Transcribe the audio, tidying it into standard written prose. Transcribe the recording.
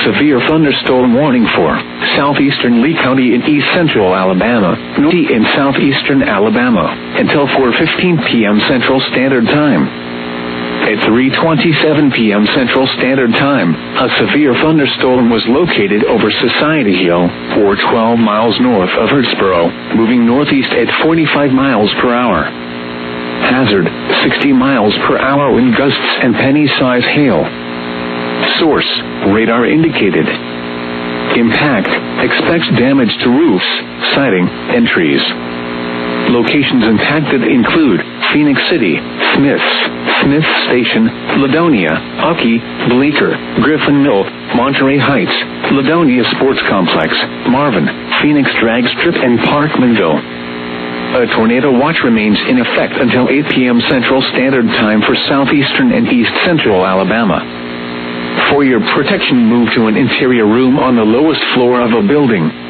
severe thunderstorm warning for southeastern Lee County in east central Alabama, north in southeastern Alabama, until 4:15 p.m. Central Standard Time. At 3:27 p.m. Central Standard Time, a severe thunderstorm was located over Society Hill, 12 miles north of Hurtsboro, moving northeast at 45 miles per hour. Hazard, 60 miles per hour wind gusts and penny-size hail. Source, radar indicated. Impact, expects damage to roofs, siding, and trees. Locations impacted include Phoenix City, Smith Station, Ladonia, Uckey, Bleecker, Griffin Mill, Monterey Heights, Ladonia Sports Complex, Marvin, Phoenix Drag Strip, and Parkmanville. A tornado watch remains in effect until 8 p.m. Central Standard Time for southeastern and east central Alabama. For your protection, move to an interior room on the lowest floor of a building.